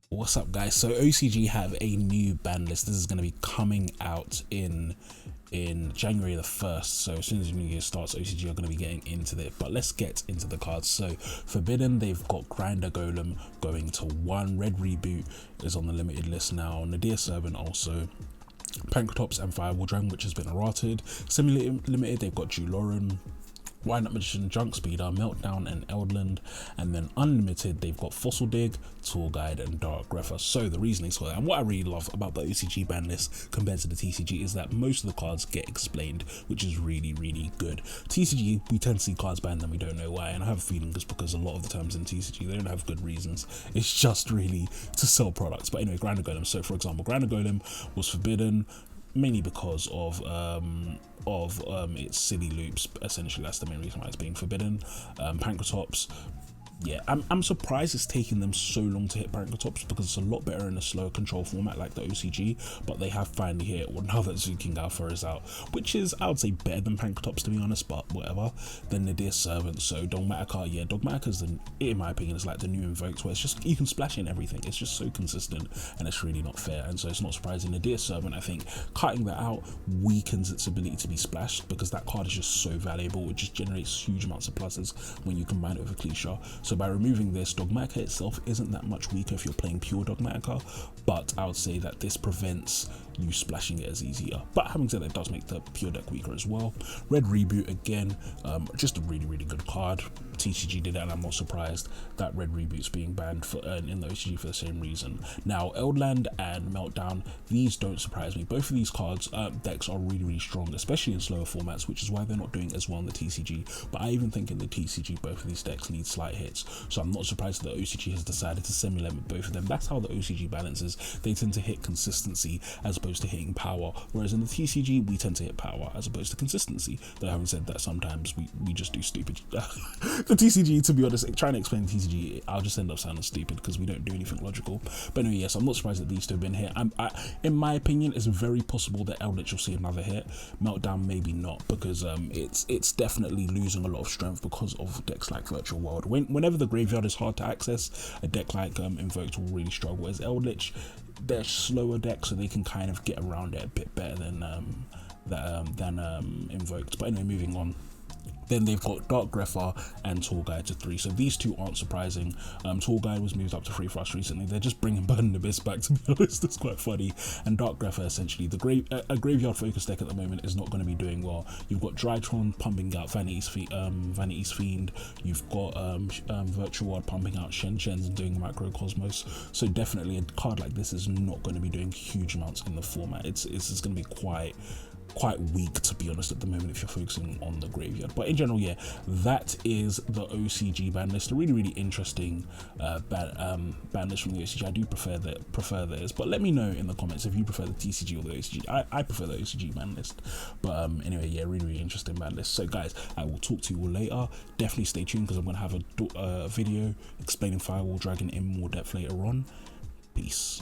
What's up, guys? So OCG have a new ban list. This is going to be coming out in January the 1st. So as soon as the new year starts, OCG are going to be getting into it. But let's get into the cards. So Forbidden, they've got Grinder Golem going to 1. Red Reboot is on the limited list now. Nadir Servant also. Pankratops and Firewall Dragon, which has been errated. Similarly limited, they've got Juloran, Wind Up Magician, Junk Speeder, Meltdown and Eldland. And then unlimited, they've got Fossil Dig, Tour Guide and Dark Grepher. So the reasoning for that, and what I really love about the OCG ban list compared to the TCG, is that most of the cards get explained, which is really good. TCG, we tend to see cards banned and we don't know why, and I have a feeling it's because a lot of the times in TCG they don't have good reasons. It's just really to sell products. But anyway, Grinder Golem. So for example, Grinder Golem was forbidden mainly because of its silly loops. Essentially, that's the main reason why it's being forbidden. Pankratops, yeah, I'm surprised it's taking them so long to hit Pankratops, because it's a lot better in a slower control format like the OCG, but they have finally hit it now that Zuking Alpha is out, which is, I would say, better than Pankratops, to be honest, but whatever. Then Nadir Servant. So Dogmatica, yeah, Dogmatica is, in my opinion, is like the new Invoked, where it's just, you can splash in everything. It's just so consistent, and it's really not fair, and so it's not surprising. Nadir Servant, I think, cutting that out weakens its ability to be splashed, because that card is just so valuable. It just generates huge amounts of pluses when you combine it with a Cliche. So by removing this, Dogmatica itself isn't that much weaker if you're playing pure Dogmatica, but I would say that this prevents you splashing it as easier. But having said that, it does make the pure deck weaker as well. Red Reboot, again, just a really good card. TCG did that, and I'm not surprised that Red Reboot's being banned for in the OCG for the same reason. Now, Eldland and Meltdown, these don't surprise me. Both of these cards, decks are really strong, especially in slower formats, which is why they're not doing as well in the TCG. But I even think in the TCG, both of these decks need slight hits. So I'm not surprised that the OCG has decided to semi-limit both of them. That's how the OCG balances. They tend to hit consistency as opposed to hitting power, whereas in the TCG we tend to hit power as opposed to consistency. Though having said that, sometimes we just do stupid the TCG, to be honest, trying to explain the TCG, I'll just end up sounding stupid because we don't do anything logical. But anyway, yes, I'm not surprised that these two have been hit. In my opinion, it's very possible that Eldritch will see another hit. Meltdown maybe not, because it's definitely losing a lot of strength because of decks like Virtual World. Whenever the graveyard is hard to access, a deck like Invoked will really struggle. As Eldritch, they're slower decks, so they can kind of get around it a bit better than Invoked. But anyway, moving on. Then they've got Dark Grepher and Tour Guide to 3. So these two aren't surprising. Tour Guide was moved up to 3 for us recently. They're just bringing Burden Abyss back, to be honest. It's quite funny. And Dark Grepher, essentially, a graveyard focus deck at the moment is not going to be doing well. You've got Drytron pumping out Vanity's Fiend. You've got Virtual World pumping out Shen's and doing Microcosmos. So definitely a card like this is not going to be doing huge amounts in the format. It's going to be quite weak, to be honest, at the moment if you're focusing on the graveyard. But in general, yeah, that is the OCG ban list. A really interesting ban list from the OCG. I do prefer theirs, but let me know in the comments if you prefer the TCG or the OCG. I prefer the OCG ban list. But anyway, yeah, really interesting ban list. So guys, I will talk to you all later. Definitely stay tuned, because I'm going to have a video explaining Firewall Dragon in more depth later on. Peace.